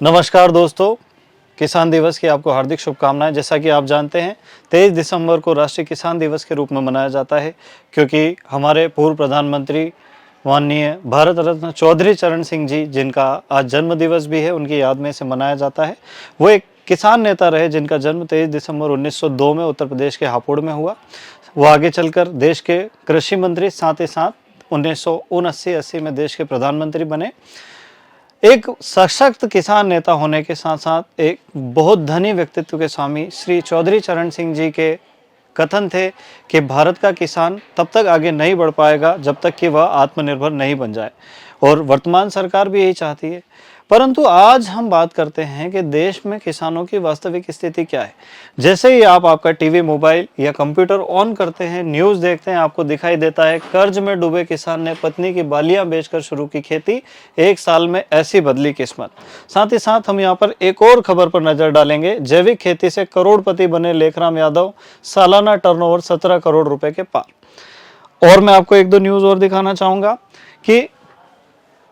नमस्कार दोस्तों, किसान दिवस की आपको हार्दिक शुभकामनाएं। जैसा कि आप जानते हैं 23 दिसंबर को राष्ट्रीय किसान दिवस के रूप में मनाया जाता है, क्योंकि हमारे पूर्व प्रधानमंत्री माननीय भारत रत्न चौधरी चरण सिंह जी, जिनका आज जन्म दिवस भी है, उनकी याद में इसे मनाया जाता है। वो एक किसान नेता रहे जिनका जन्म 23 दिसंबर 1902 में उत्तर प्रदेश के हापुड़ में हुआ। वो आगे चलकर देश के कृषि मंत्री, साथ ही साथ 1979-80 में देश के प्रधानमंत्री बने। एक सशक्त किसान नेता होने के साथ साथ एक बहुत धनी व्यक्तित्व के स्वामी श्री चौधरी चरण सिंह जी के कथन थे कि भारत का किसान तब तक आगे नहीं बढ़ पाएगा जब तक कि वह आत्मनिर्भर नहीं बन जाए, और वर्तमान सरकार भी यही चाहती है। परंतु आज हम बात करते हैं कि देश में किसानों की वास्तविक स्थिति क्या है। जैसे ही आप आपका टीवी, मोबाइल या कंप्यूटर ऑन करते हैं, न्यूज़ देखते हैं, आपको दिखाई देता है कर्ज में डूबे किसान ने पत्नी की बालियां बेचकर शुरू की खेती, 1 साल में ऐसी बदली किस्मत। साथ ही साथ हम यहाँ पर एक और खबर पर नजर डालेंगे। जैविक खेती से करोड़पति बने लेखराम यादव, सालाना टर्नओवर 17 करोड़ रुपए के पार। और मैं आपको एक दो न्यूज़ और दिखाना चाहूँगा कि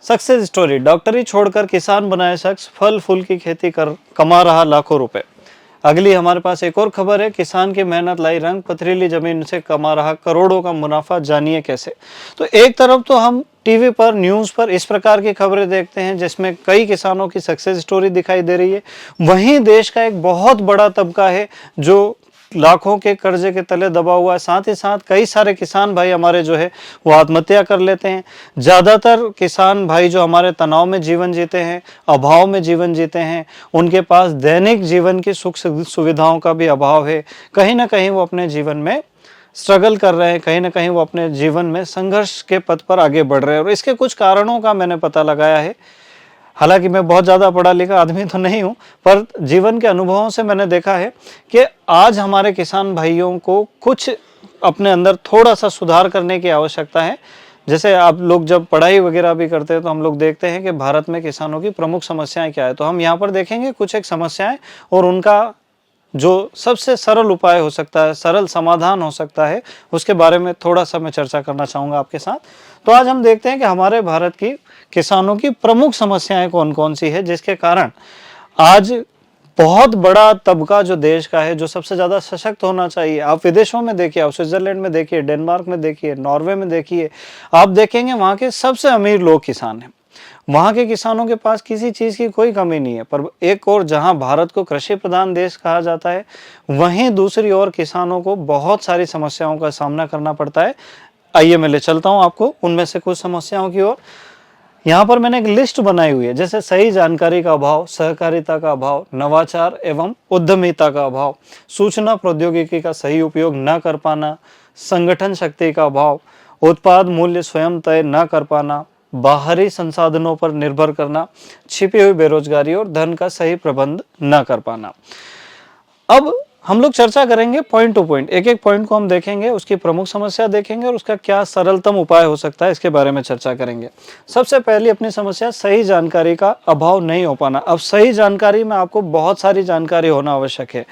सक्सेस स्टोरी, डॉक्टरी छोड़कर किसान बनाए शख्स, फल फूल की खेती कर कमा रहा लाखों रुपए। अगली हमारे पास एक और खबर है, किसान की मेहनत लाई रंग, पथरीली जमीन से कमा रहा करोड़ों का मुनाफा, जानिए कैसे। तो एक तरफ तो हम टीवी पर, न्यूज़ पर इस प्रकार की खबरें देखते हैं जिसमें कई किसानों की सक्सेस स्टोरी दिखाई दे रही है। वहीं देश का एक बहुत बड़ा तबका है जो लाखों के कर्जे के तले दबा हुआ है। साथ ही साथ कई सारे किसान भाई हमारे जो है वो आत्महत्या कर लेते हैं। ज़्यादातर किसान भाई जो हमारे तनाव में जीवन जीते हैं, अभाव में जीवन जीते हैं, उनके पास दैनिक जीवन की सुख सुविधाओं का भी अभाव है। कहीं ना कहीं वो अपने जीवन में स्ट्रगल कर रहे हैं, कहीं ना कहीं वो अपने जीवन में संघर्ष के पथ पर आगे बढ़ रहे हैं। और इसके कुछ कारणों का मैंने पता लगाया है। हालांकि मैं बहुत ज़्यादा पढ़ा लिखा आदमी तो नहीं हूँ, पर जीवन के अनुभवों से मैंने देखा है कि आज हमारे किसान भाइयों को कुछ अपने अंदर थोड़ा सा सुधार करने की आवश्यकता है। जैसे आप लोग जब पढ़ाई वगैरह भी करते हैं तो हम लोग देखते हैं कि भारत में किसानों की प्रमुख समस्याएं क्या है। तो हम यहाँ पर देखेंगे कुछ एक समस्याएं और उनका जो सबसे सरल उपाय हो सकता है, सरल समाधान हो सकता है, उसके बारे में थोड़ा सा मैं चर्चा करना चाहूँगा आपके साथ। तो आज हम देखते हैं कि हमारे भारत की किसानों की प्रमुख समस्याएं कौन कौन सी है, जिसके कारण आज बहुत बड़ा तबका जो देश का है, जो सबसे ज़्यादा सशक्त होना चाहिए। आप विदेशों में देखिए, आप स्विट्जरलैंड में देखिए, डेनमार्क में देखिए, नॉर्वे में देखिए, आप देखेंगे वहाँ के सबसे अमीर लोग किसान हैं। वहाँ के किसानों के पास किसी चीज़ की कोई कमी नहीं है। पर एक और जहाँ भारत को कृषि प्रधान देश कहा जाता है, वहीं दूसरी ओर किसानों को बहुत सारी समस्याओं का सामना करना पड़ता है। आइए मैं ले चलता हूँ आपको उनमें से कुछ समस्याओं की ओर। यहाँ पर मैंने एक लिस्ट बनाई हुई है, जैसे सही जानकारी का अभाव, सहकारिता का अभाव, नवाचार एवं उद्यमिता का अभाव, सूचना प्रौद्योगिकी का सही उपयोग न कर पाना, संगठन शक्ति का अभाव, उत्पाद मूल्य स्वयं तय न कर पाना, बाहरी संसाधनों पर निर्भर करना, छिपी हुई बेरोजगारी और धन का सही प्रबंध न कर पाना। अब हम लोग चर्चा करेंगे पॉइंट टू पॉइंट, एक एक पॉइंट को हम देखेंगे, उसकी प्रमुख समस्या देखेंगे और उसका क्या सरलतम उपाय हो सकता है, इसके बारे में चर्चा करेंगे। सबसे पहली अपनी समस्या सही जानकारी का अभाव नहीं हो पाना। अब सही जानकारी में आपको बहुत सारी जानकारी होना आवश्यक है।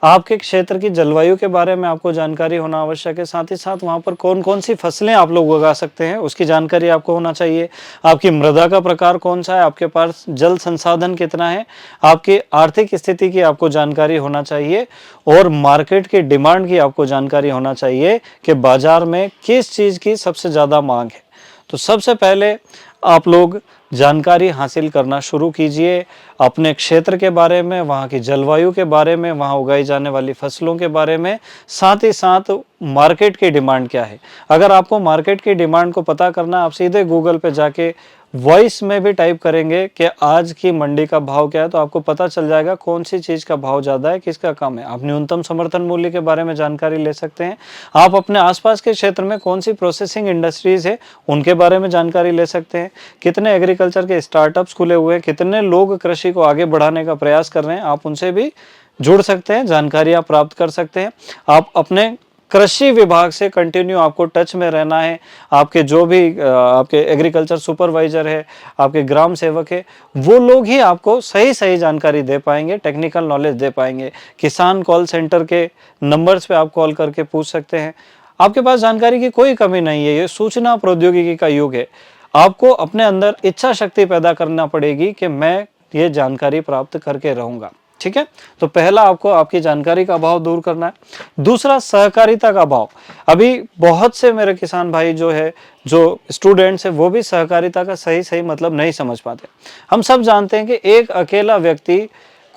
आपके क्षेत्र की जलवायु के बारे में आपको जानकारी होना आवश्यक है। साथ ही साथ वहाँ पर कौन कौन सी फसलें आप लोग उगा सकते हैं, उसकी जानकारी आपको होना चाहिए। आपकी मृदा का प्रकार कौन सा है, आपके पास जल संसाधन कितना है, आपकी आर्थिक स्थिति की आपको जानकारी होना चाहिए, और मार्केट की डिमांड की आपको जानकारी होना चाहिए कि बाजार में किस चीज़ की सबसे ज़्यादा मांग है। तो सबसे पहले आप लोग जानकारी हासिल करना शुरू कीजिए अपने क्षेत्र के बारे में, वहाँ की जलवायु के बारे में, वहाँ उगाई जाने वाली फसलों के बारे में, साथ ही साथ मार्केट की डिमांड क्या है। अगर आपको मार्केट की डिमांड को पता करना, आप सीधे गूगल पे जाके वॉइस में भी टाइप करेंगे कि आज की मंडी का भाव क्या है, तो आपको पता चल जाएगा कौन सी चीज़ का भाव ज़्यादा है, किसका कम है। आप न्यूनतम समर्थन मूल्य के बारे में जानकारी ले सकते हैं। आप अपने आसपास के क्षेत्र में कौन सी प्रोसेसिंग इंडस्ट्रीज़ है, उनके बारे में जानकारी ले सकते हैं। कितने एग्रीकल्चर के स्टार्टअप्स खुले हुए हैं, कितने लोग कृषि को आगे बढ़ाने का प्रयास कर रहे हैं, आप उनसे भी जुड़ सकते हैं, जानकारियाँ प्राप्त कर सकते हैं। आप अपने कृषि विभाग से कंटिन्यू आपको टच में रहना है। आपके जो भी आपके एग्रीकल्चर सुपरवाइजर है, आपके ग्राम सेवक है, वो लोग ही आपको सही सही जानकारी दे पाएंगे, टेक्निकल नॉलेज दे पाएंगे। किसान कॉल सेंटर के नंबर्स पे आप कॉल करके पूछ सकते हैं। आपके पास जानकारी की कोई कमी नहीं है। ये सूचना प्रौद्योगिकी का युग है। आपको अपने अंदर इच्छा शक्ति पैदा करना पड़ेगी कि मैं ये जानकारी प्राप्त करके रहूँगा। ठीक है, तो पहला आपको आपकी जानकारी का अभाव दूर करना है। दूसरा, सहकारिता का अभाव। अभी बहुत से मेरे किसान भाई जो है, जो स्टूडेंट्स है, वो भी सहकारिता का सही सही मतलब नहीं समझ पाते। हम सब जानते हैं कि एक अकेला व्यक्ति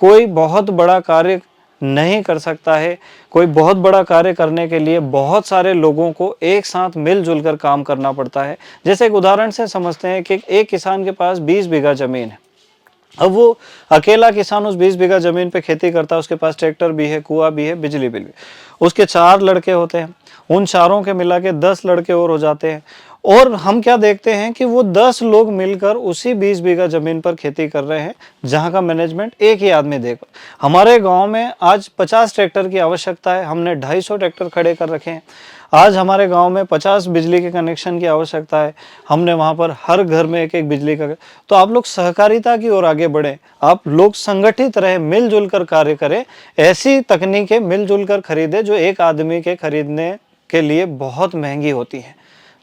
कोई बहुत बड़ा कार्य नहीं कर सकता है। कोई बहुत बड़ा कार्य करने के लिए बहुत सारे लोगों को एक साथ मिलजुल कर काम करना पड़ता है। जैसे एक उदाहरण से समझते हैं कि एक किसान के पास 20 बीघा जमीन है। अब वो अकेला किसान उस 20 बीघा जमीन पे खेती करता है, उसके पास ट्रैक्टर भी है, कुआं भी है, बिजली बिल भी। उसके 4 लड़के होते हैं, उन चारों के मिला के 10 लड़के और हो जाते हैं। और हम क्या देखते हैं कि वो 10 लोग मिलकर उसी 20 बीघा जमीन पर खेती कर रहे हैं, जहां का मैनेजमेंट एक ही आदमी देगा। हमारे गांव में आज 50 ट्रैक्टर की आवश्यकता है, हमने 250 ट्रैक्टर खड़े कर रखे हैं। आज हमारे गांव में 50 बिजली के कनेक्शन की आवश्यकता है, हमने वहां पर हर घर में एक एक बिजली का। तो आप लोग सहकारिता की ओर आगे बढ़े, आप लोग संगठित रहे, मिलजुल कर कार्य करें। ऐसी तकनीकें मिलजुल कर खरीदे जो एक आदमी के खरीदने के लिए बहुत महंगी होती है।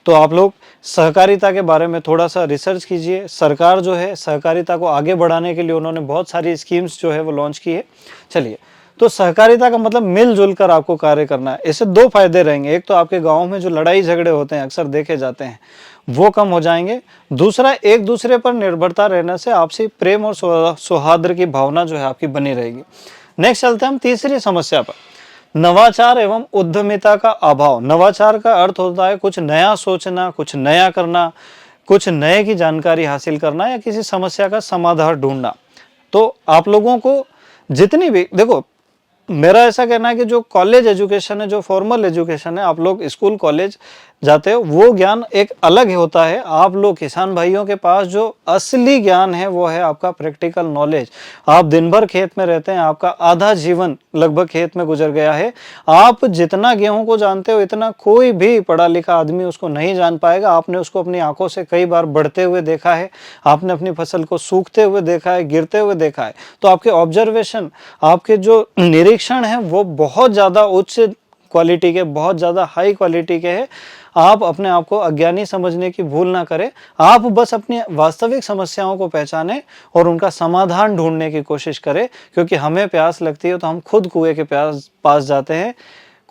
तो आप लोग सहकारिता के बारे में थोड़ा सा रिसर्च कीजिए। सरकार जो है सहकारिता को आगे बढ़ाने के लिए उन्होंने बहुत सारी स्कीम्स जो है वो लॉन्च की है। चलिए, तो सहकारिता का मतलब मिलजुल कर आपको कार्य करना है। इससे 2 फायदे रहेंगे। एक तो आपके गांव में जो लड़ाई झगड़े होते हैं, अक्सर देखे जाते हैं, वो कम हो जाएंगे। दूसरा, एक दूसरे पर निर्भरता रहने से आपसी प्रेम और सौहार्द की भावना जो है आपकी बनी रहेगी। नेक्स्ट चलते हैं हम तीसरी समस्या पर, नवाचार एवं उद्यमिता का अभाव। नवाचार का अर्थ होता है कुछ नया सोचना, कुछ नया करना, कुछ नए की जानकारी हासिल करना या किसी समस्या का समाधान ढूंढना। तो आप लोगों को जितनी भी, देखो मेरा ऐसा कहना है कि जो कॉलेज एजुकेशन है, जो फॉर्मल एजुकेशन है, आप लोग स्कूल कॉलेज जाते हो, वो ज्ञान एक अलग ही होता है। आप लोग किसान भाइयों के पास जो असली ज्ञान है वो है आपका प्रैक्टिकल नॉलेज। आप दिन भर खेत में रहते हैं, आपका आधा जीवन लगभग खेत में गुजर गया है। आप जितना गेहूं को जानते हो इतना कोई भी पढ़ा लिखा आदमी उसको नहीं जान पाएगा। आपने उसको अपनी आंखों से कई बार बढ़ते हुए देखा है, आपने अपनी फसल को सूखते हुए देखा है, गिरते हुए देखा है। तो आपके ऑब्जर्वेशन, आपके जो निरीक्षण है वो बहुत ज्यादा उच्च क्वालिटी के, बहुत ज्यादा हाई क्वालिटी के हैं। आप अपने आप को अज्ञानी समझने की भूल ना करें। आप बस अपनी वास्तविक समस्याओं को पहचानें और उनका समाधान ढूंढने की कोशिश करें। क्योंकि हमें प्यास लगती है तो हम खुद कुएं के पास जाते हैं,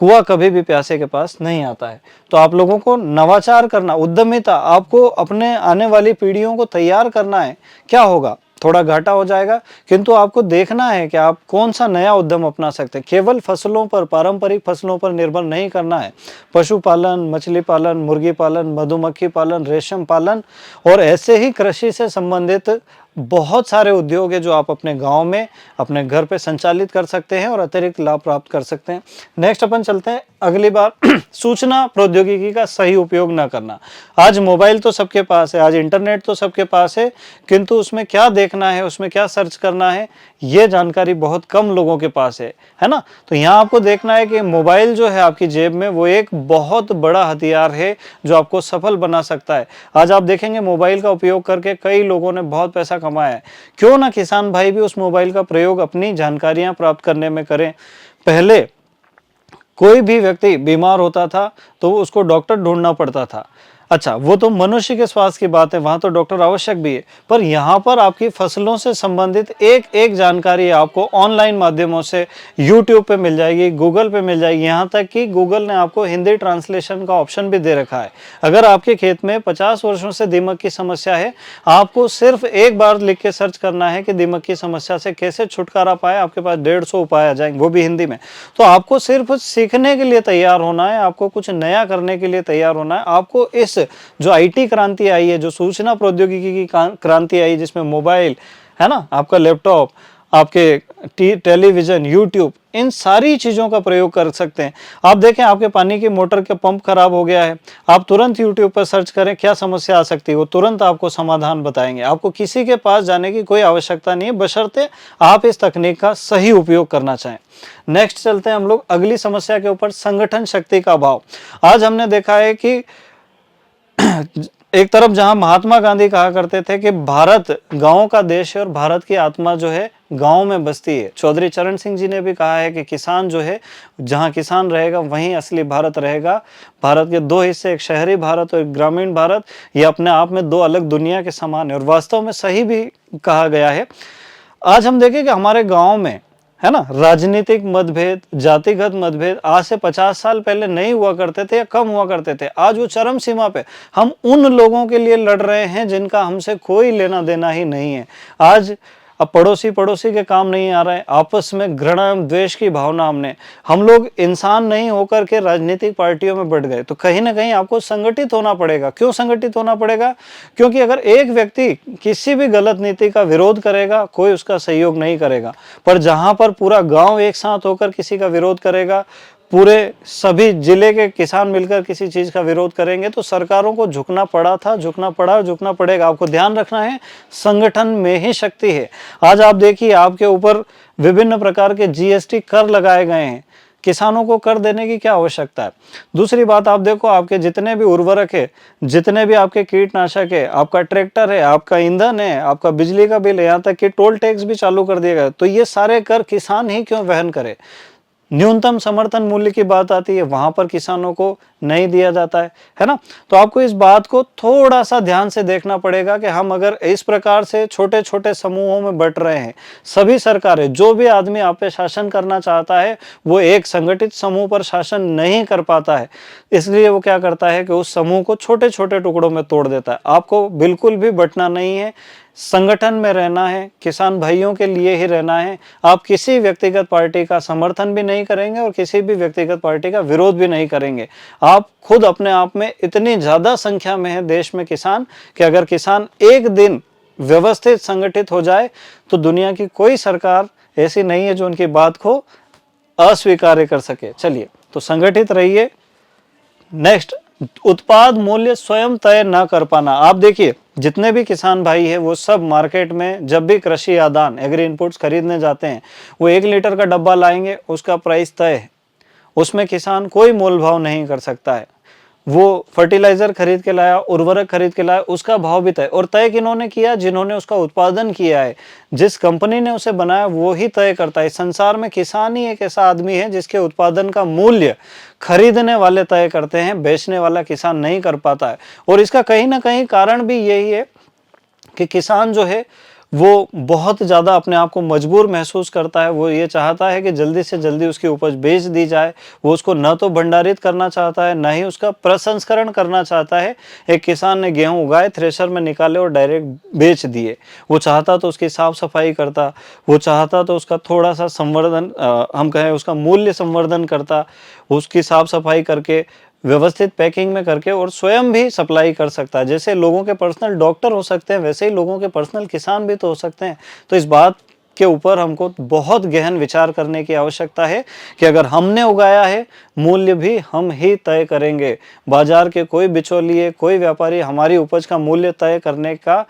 कुआं कभी भी प्यासे के पास नहीं आता है। तो आप लोगों को नवाचार करना, उद्यमिता, आपको अपने आने वाली पीढ़ियों को तैयार करना है। क्या होगा, थोड़ा घाटा हो जाएगा, किंतु आपको देखना है कि आप कौन सा नया उद्यम अपना सकते हैं। केवल फसलों पर, पारंपरिक फसलों पर निर्भर नहीं करना है। पशुपालन, मछली पालन, मुर्गी पालन, मधुमक्खी पालन, रेशम पालन और ऐसे ही कृषि से संबंधित बहुत सारे उद्योग है जो आप अपने गांव में, अपने घर पे संचालित कर सकते हैं और अतिरिक्त लाभ प्राप्त कर सकते हैं। नेक्स्ट अपन चलते हैं अगली बार, सूचना प्रौद्योगिकी का सही उपयोग ना करना। आज मोबाइल तो सबके पास है, आज इंटरनेट तो सबके पास है, किंतु उसमें क्या देखना है, उसमें क्या सर्च करना है, ये जानकारी बहुत कम लोगों के पास है ना। तो यहाँ आपको देखना है कि मोबाइल जो है आपकी जेब में, वो एक बहुत बड़ा हथियार है जो आपको सफल बना सकता है। आज आप देखेंगे मोबाइल का उपयोग करके कई लोगों ने बहुत पैसा कमाया है। क्यों ना किसान भाई भी उस मोबाइल का प्रयोग अपनी जानकारियां प्राप्त करने में करें। पहले कोई भी व्यक्ति बीमार होता था तो उसको डॉक्टर ढूंढना पड़ता था। अच्छा, वो तो मनुष्य के स्वास्थ्य की बात है, वहां तो डॉक्टर आवश्यक भी है, पर यहाँ पर आपकी फसलों से संबंधित एक एक जानकारी आपको ऑनलाइन माध्यमों से यूट्यूब पे मिल जाएगी, गूगल पे मिल जाएगी। यहाँ तक कि गूगल ने आपको हिंदी ट्रांसलेशन का ऑप्शन भी दे रखा है। अगर आपके खेत में 50 वर्षों से दीमक की समस्या है, आपको सिर्फ एक बार लिख के सर्च करना है कि दीमक की समस्या से कैसे छुटकारा पाए। आपके पास 150 उपाय आ जाएंगे, वो भी हिंदी में। तो आपको सिर्फ सीखने के लिए तैयार होना है, आपको कुछ नया करने के लिए तैयार होना है। आपको इस जो आईटी क्रांति आई है, जो सूचना प्रौद्योगिकी की क्रांति आई, जिसमें मोबाइल है ना, आपका लैपटॉप, आपके टेलीविजन, यूट्यूब, इन सारी चीजों का प्रयोग कर सकते हैं। आप देखें आपके पानी की मोटर के पंप खराब हो गया है, आप तुरंत यूट्यूब पर सर्च करें क्या समस्या आ सकती है, वो तुरंत आपको समाधान बताएंगे। आपको किसी के पास जाने की कोई आवश्यकता नहीं है, बशर्ते आप इस तकनीक का सही उपयोग करना चाहें। नेक्स्ट चलते हैं हम लोग अगली समस्या के ऊपर, संगठन शक्ति का अभाव। आज हमने देखा है कि एक तरफ जहां महात्मा गांधी कहा करते थे कि भारत गांवों का देश है और भारत की आत्मा जो है गांव में बसती है, चौधरी चरण सिंह जी ने भी कहा है कि किसान जो है, जहां किसान रहेगा वहीं असली भारत रहेगा। भारत के 2 हिस्से, एक शहरी भारत और एक ग्रामीण भारत, ये अपने आप में 2 अलग दुनिया के समान है और वास्तव में सही भी कहा गया है। आज हम देखें कि हमारे गांव में, है ना, राजनीतिक मतभेद, जातिगत मतभेद आज से 50 साल पहले नहीं हुआ करते थे या कम हुआ करते थे। आज वो चरम सीमा पे, हम उन लोगों के लिए लड़ रहे हैं जिनका हमसे कोई लेना देना ही नहीं है। आज अब पड़ोसी पड़ोसी के काम नहीं आ रहे हैं, आपस में घृणा द्वेष की भावना हम लोग इंसान नहीं होकर के राजनीतिक पार्टियों में बढ़ गए। तो कहीं ना कहीं आपको संगठित होना पड़ेगा। क्यों संगठित होना पड़ेगा? क्योंकि अगर एक व्यक्ति किसी भी गलत नीति का विरोध करेगा, कोई उसका सहयोग नहीं करेगा, पर जहां पर पूरा गांव एक साथ होकर किसी का विरोध करेगा, पूरे सभी जिले के किसान मिलकर किसी चीज का विरोध करेंगे, तो सरकारों को झुकना पड़ा था, झुकना पड़ा, झुकना पड़ेगा। आपको ध्यान रखना है, संगठन में ही शक्ति है। आज आप देखिए, आपके ऊपर विभिन्न प्रकार के जीएसटी कर लगाए गए हैं, किसानों को कर देने की क्या आवश्यकता है? दूसरी बात आप देखो, आपके जितने भी उर्वरक है, जितने भी आपके कीटनाशक है, आपका ट्रैक्टर है, आपका ईंधन है, आपका बिजली का बिल है, यहाँ तक कि टोल टैक्स भी चालू कर दिया गया। तो ये सारे कर किसान ही क्यों वहन करे? न्यूनतम समर्थन मूल्य की बात आती है, वहां पर किसानों को नहीं दिया जाता है ना? तो आपको इस बात को थोड़ा सा ध्यान से देखना पड़ेगा कि हम अगर इस प्रकार से छोटे छोटे समूहों में बंट रहे हैं, सभी सरकारें, जो भी आदमी आप पे शासन करना चाहता है, वो एक संगठित समूह पर शासन नहीं कर पाता है। इसलिए वो क्या करता है कि उस समूह को छोटे छोटे टुकड़ों में तोड़ देता है। आपको बिल्कुल भी बंटना नहीं है, संगठन में रहना है, किसान भाइयों के लिए ही रहना है। आप किसी व्यक्तिगत पार्टी का समर्थन भी नहीं करेंगे और किसी भी व्यक्तिगत पार्टी का विरोध भी नहीं करेंगे। आप खुद अपने आप में इतनी ज्यादा संख्या में है देश में किसान, कि अगर किसान एक दिन व्यवस्थित संगठित हो जाए तो दुनिया की कोई सरकार ऐसी नहीं है जो उनकी बात को अस्वीकार कर सके। चलिए, तो संगठित रहिए। नेक्स्ट, उत्पाद मूल्य स्वयं तय न कर पाना। आप देखिए, जितने भी किसान भाई है वो सब मार्केट में जब भी कृषि आदान एग्री इनपुट्स खरीदने जाते हैं, वो 1 लीटर का डब्बा लाएंगे, उसका प्राइस तय है, उसमें किसान कोई मोल भाव नहीं कर सकता है। वो फर्टिलाइजर खरीद के लाया, उर्वरक खरीद के लाया, उसका भाव भी तय। और तय किन्होंने किया? जिन्होंने उसका उत्पादन किया है, जिस कंपनी ने उसे बनाया वो ही तय करता है। संसार में किसान ही एक ऐसा आदमी है जिसके उत्पादन का मूल्य खरीदने वाले तय करते हैं, बेचने वाला किसान नहीं कर पाता है। और इसका कहीं ना कहीं कारण भी यही है कि किसान जो है वो बहुत ज़्यादा अपने आप को मजबूर महसूस करता है। वो ये चाहता है कि जल्दी से जल्दी उसकी उपज बेच दी जाए। वो उसको न तो भंडारित करना चाहता है, न ही उसका प्रसंस्करण करना चाहता है। एक किसान ने गेहूं उगाए, थ्रेशर में निकाले और डायरेक्ट बेच दिए। वो चाहता तो उसकी साफ सफाई करता, वो चाहता तो उसका थोड़ा सा संवर्धन, हम कहें उसका मूल्य संवर्धन करता, उसकी साफ सफाई करके व्यवस्थित पैकिंग में करके और स्वयं भी सप्लाई कर सकता है। जैसे लोगों के पर्सनल डॉक्टर हो सकते हैं, वैसे ही लोगों के पर्सनल किसान भी तो हो सकते हैं। तो इस बात के ऊपर हमको बहुत गहन विचार करने की आवश्यकता है कि अगर हमने उगाया है, मूल्य भी हम ही तय करेंगे। बाजार के कोई बिचौलिए, कोई व्यापारी हमारी उपज का मूल्य तय करने का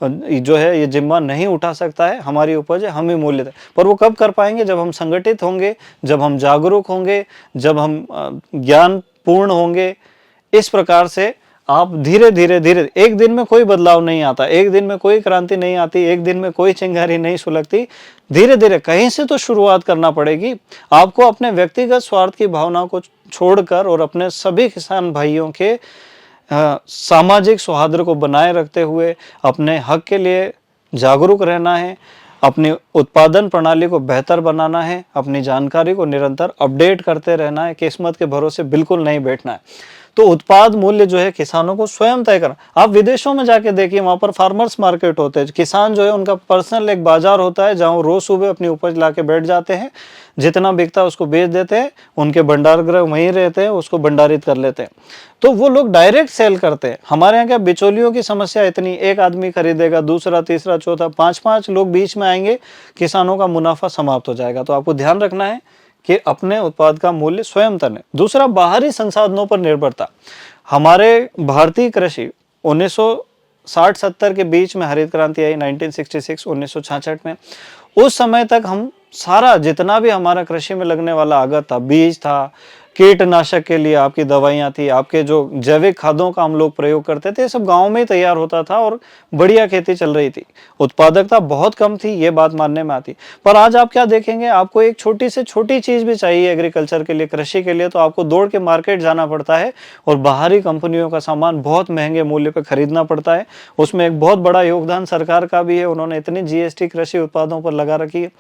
जो है ये जिम्मा नहीं उठा सकता है। हमारी उपज है, हम ही मूल्य तय। पर वो कब कर पाएंगे? जब हम संगठित होंगे, जब हम जागरूक होंगे, जब हम ज्ञान पूर्ण होंगे। इस प्रकार से आप धीरे धीरे धीरे, एक दिन में कोई बदलाव नहीं आता, एक दिन में कोई क्रांति नहीं आती, एक दिन में कोई चिंगारी नहीं सुलगती। धीरे धीरे कहीं से तो शुरुआत करना पड़ेगी। आपको अपने व्यक्तिगत स्वार्थ की भावना को छोड़कर और अपने सभी किसान भाइयों के सामाजिक सौहार्द को बनाए रखते हुए अपने हक के लिए जागरूक रहना है, अपनी उत्पादन प्रणाली को बेहतर बनाना है, अपनी जानकारी को निरंतर अपडेट करते रहना है, किस्मत के भरोसे बिल्कुल नहीं बैठना है। तो उत्पाद मूल्य जो है किसानों को स्वयं तय करना। आप विदेशों में जाके देखिए, वहां पर फार्मर्स मार्केट होते हैं। किसान जो है उनका पर्सनल एक बाजार होता है जहां रोज सुबह अपनी उपज लाके बैठ जाते हैं, जितना बिकता है उसको बेच देते हैं, उनके भंडार गृह वहीं रहते हैं, उसको भंडारित कर लेते हैं। तो वो लोग डायरेक्ट सेल करते हैं। हमारे यहाँ क्या बिचौलियों की समस्या इतनी, एक आदमी खरीदेगा, दूसरा, तीसरा, चौथा, 5-5 लोग बीच में आएंगे, किसानों का मुनाफा समाप्त हो जाएगा। तो आपको ध्यान रखना है कि अपने उत्पाद का मूल्य स्वयं तय। दूसरा, बाहरी संसाधनों पर निर्भरता। हमारे भारतीय कृषि 1960-70 के बीच में हरित क्रांति आई, 1966 में। उस समय तक हम सारा जितना भी हमारा कृषि में लगने वाला आगत था, बीज था, कीटनाशक के लिए आपकी दवाइयाँ थी, आपके जो जैविक खादों का हम लोग प्रयोग करते थे, ये सब गाँव में ही तैयार होता था और बढ़िया खेती चल रही थी। उत्पादकता बहुत कम थी, ये बात मानने में आती। पर आज आप क्या देखेंगे, आपको एक छोटी से छोटी चीज़ भी चाहिए एग्रीकल्चर के लिए, कृषि के लिए, तो आपको दौड़ के मार्केट जाना पड़ता है और बाहरी कंपनियों का सामान बहुत महँगे मूल्य पे खरीदना पड़ता है। उसमें एक बहुत बड़ा योगदान सरकार का भी है, उन्होंने इतनी जीएसटी कृषि उत्पादों पर लगा रखी है।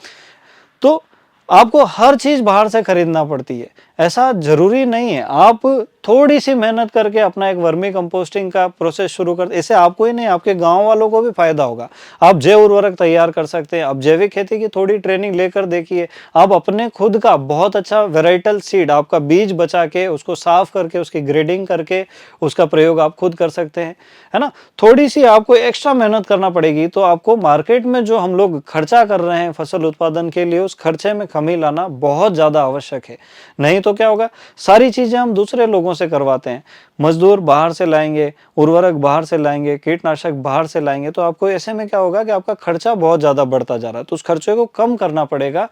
तो आपको हर चीज बाहर से खरीदना पड़ती है, ऐसा जरूरी नहीं है। आप थोड़ी सी मेहनत करके अपना एक वर्मी कंपोस्टिंग का प्रोसेस शुरू कर, इससे आपको ही नहीं, आपके गांव वालों को भी फायदा होगा। आप जैव उर्वरक तैयार कर सकते हैं। आप जैविक खेती की थोड़ी ट्रेनिंग लेकर देखिए, आप अपने खुद का बहुत अच्छा वेराइटल सीड, आपका बीज बचा के उसको साफ करके उसकी ग्रेडिंग करके उसका प्रयोग आप खुद कर सकते हैं, है ना। थोड़ी सी आपको एक्स्ट्रा मेहनत करना पड़ेगी, तो आपको मार्केट में जो हम लोग खर्चा कर रहे हैं फसल उत्पादन के लिए, उस खर्चे में कमी लाना बहुत ज्यादा आवश्यक है। नहीं तो क्या होगा, सारी चीजें हम दूसरे लोगों से करवाते हैं, मजदूर बाहर से लाएंगे, उर्वरक बाहर से लाएंगे, कीटनाशक बाहर से लाएंगे, तो आपको ऐसे में क्या होगा कि आपका खर्चा बहुत ज्यादा बढ़ता जा रहा है। तो उस खर्चे को कम करना पड़ेगा,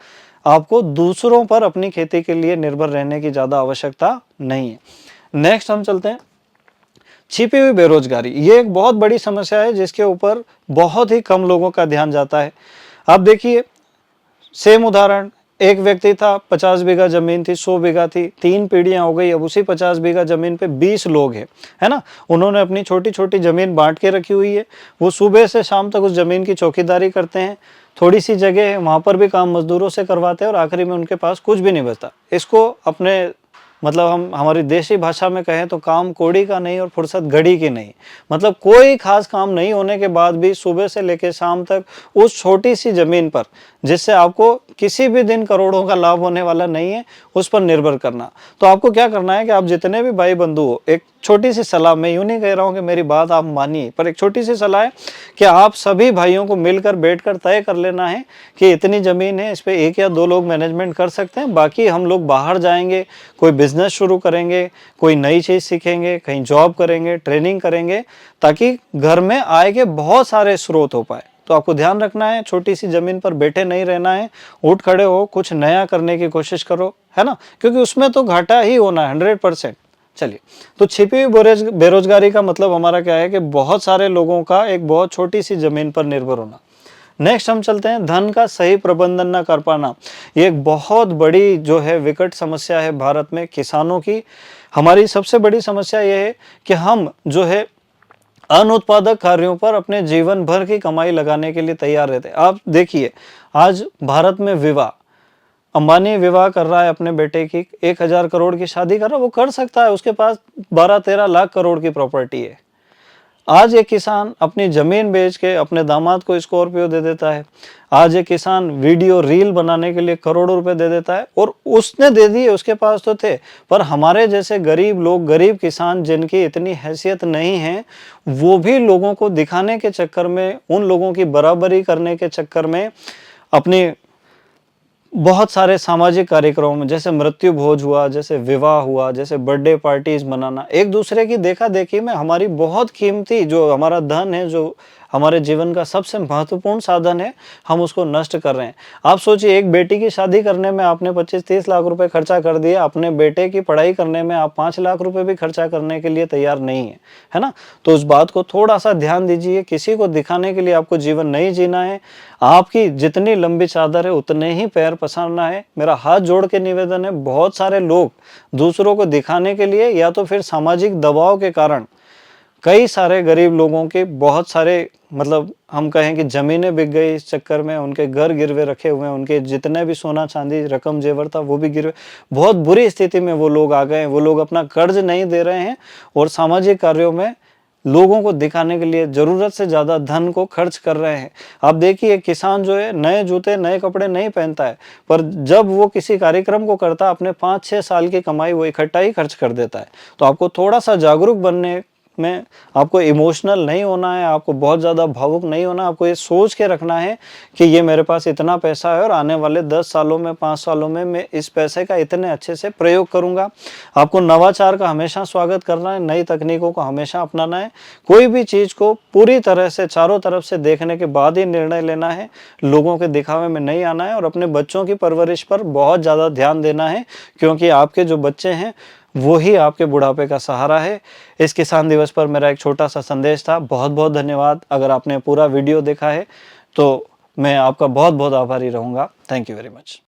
आपको दूसरों पर अपनी खेती के लिए निर्भर रहने की ज्यादा आवश्यकता नहीं है। नेक्स्ट हम चलते हैं, छिपी हुई बेरोजगारी। ये एक बहुत बड़ी समस्या है जिसके ऊपर बहुत ही कम लोगों का ध्यान जाता है। आप देखिए, सेम उदाहरण, एक व्यक्ति था, 50 बीघा जमीन थी, 100 बीघा थी, 3 पीढ़ियां हो गई, अब उसी 50 बीघा जमीन पे 20 लोग हैं, है ना। उन्होंने अपनी छोटी छोटी जमीन बांट के रखी हुई है, वो सुबह से शाम तक उस जमीन की चौकीदारी करते हैं। थोड़ी सी जगह है, वहां पर भी काम मजदूरों से करवाते हैं और आखिरी में उनके पास कुछ भी नहीं बचता। इसको अपने मतलब हम हमारी देशी भाषा में कहें तो काम कोड़ी का नहीं और फुर्सत घड़ी की नहीं। मतलब कोई खास काम नहीं होने के बाद भी सुबह से लेकर शाम तक उस छोटी सी जमीन पर, जिससे आपको किसी भी दिन करोड़ों का लाभ होने वाला नहीं है, उस पर निर्भर करना। तो आपको क्या करना है कि आप जितने भी भाई बंधु हो, एक छोटी सी सलाह, मैं यूं नहीं कह रहा हूं कि मेरी बात आप मानिए, पर एक छोटी सी सलाह है कि आप सभी भाइयों को मिलकर बैठकर तय कर लेना है कि इतनी जमीन है, इस पे 1 या 2 लोग मैनेजमेंट कर सकते हैं, बाकी हम लोग बाहर जाएंगे, कोई बिजनेस शुरू करेंगे, कोई नई चीज सीखेंगे, कहीं जॉब करेंगे, ट्रेनिंग करेंगे, ताकि घर में आय के बहुत सारे स्रोत हो पाए। तो आपको ध्यान रखना है, छोटी सी जमीन पर बैठे नहीं रहना है, उठ खड़े हो, कुछ नया करने की कोशिश करो, है ना, क्योंकि उसमें तो घाटा ही होना है 100%। चलिए, तो छिपी हुई बेरोजगारी का मतलब हमारा क्या है कि बहुत सारे लोगों का एक बहुत छोटी सी जमीन पर निर्भर होना। नेक्स्ट हम चलते हैं, धन का सही प्रबंधन न कर पाना। ये एक बहुत बड़ी जो है विकट समस्या है भारत में किसानों की। हमारी सबसे बड़ी समस्या यह है कि हम जो है अनुत्पादक कार्यों पर अपने जीवन भर की कमाई लगाने के लिए तैयार रहते हैं। आप देखिए, आज भारत में विवाह, अंबानी विवाह कर रहा है अपने बेटे की, 1000 करोड़ की शादी कर रहा है, वो कर सकता है, उसके पास 12-13 लाख करोड़ की प्रॉपर्टी है। आज एक किसान अपनी जमीन बेच के अपने दामाद को स्कॉर्पियो दे देता है। आज एक किसान वीडियो रील बनाने के लिए करोड़ों रुपए दे देता है, और उसने दे दिए, उसके पास तो थे, पर हमारे जैसे गरीब लोग, गरीब किसान जिनकी इतनी हैसियत नहीं है, वो भी लोगों को दिखाने के चक्कर में, उन लोगों की बराबरी करने के चक्कर में अपनी बहुत सारे सामाजिक कार्यक्रमों में, जैसे मृत्यु भोज हुआ, जैसे विवाह हुआ, जैसे बर्थडे पार्टीज मनाना, एक दूसरे की देखा देखी में हमारी बहुत कीमती जो हमारा धन है, जो हमारे जीवन का सबसे महत्वपूर्ण साधन है, हम उसको नष्ट कर रहे हैं। आप सोचिए, एक बेटी की शादी करने में आपने 25-30 लाख रुपए खर्चा कर दिए, अपने बेटे की पढ़ाई करने में आप 5 लाख रुपए भी खर्चा करने के लिए तैयार नहीं है ना। तो उस बात को थोड़ा सा ध्यान दीजिए, किसी को दिखाने के लिए आपको जीवन नहीं जीना है। आपकी जितनी लंबी चादर है उतने ही पैर पसारना है। मेरा हाथ जोड़ के निवेदन है, बहुत सारे लोग दूसरों को दिखाने के लिए या तो फिर सामाजिक दबाव के कारण कई सारे गरीब लोगों के बहुत सारे, मतलब हम कहें कि जमीनें बिक गई इस चक्कर में, उनके घर गिरवे रखे हुए हैं, उनके जितने भी सोना चांदी रकम जेवर था वो भी गिरवे, बहुत बुरी स्थिति में वो लोग आ गए हैं। वो लोग अपना कर्ज नहीं दे रहे हैं और सामाजिक कार्यों में लोगों को दिखाने के लिए जरूरत से ज्यादा धन को खर्च कर रहे हैं। आप देखिए, किसान जो है नए जूते नए कपड़े नहीं पहनता है, पर जब वो किसी कार्यक्रम को करता है, अपने 5-6 साल की कमाई वो इकट्ठा ही खर्च कर देता है। तो आपको थोड़ा सा जागरूक बनने में आपको इमोशनल नहीं होना है, आपको बहुत ज़्यादा भावुक नहीं होना, आपको ये सोच के रखना है कि ये मेरे पास इतना पैसा है और आने वाले 10 सालों में, 5 सालों में मैं इस पैसे का इतने अच्छे से प्रयोग करूँगा। आपको नवाचार का हमेशा स्वागत करना है, नई तकनीकों को हमेशा अपनाना है। कोई भी चीज़ को पूरी तरह से चारों तरफ से देखने के बाद ही निर्णय लेना है, लोगों के दिखावे में नहीं आना है और अपने बच्चों की परवरिश पर बहुत ज़्यादा ध्यान देना है, क्योंकि आपके जो बच्चे हैं वो ही आपके बुढ़ापे का सहारा है। इस किसान दिवस पर मेरा एक छोटा सा संदेश था। बहुत बहुत धन्यवाद। अगर आपने पूरा वीडियो देखा है तो मैं आपका बहुत बहुत आभारी रहूँगा। Thank you very much.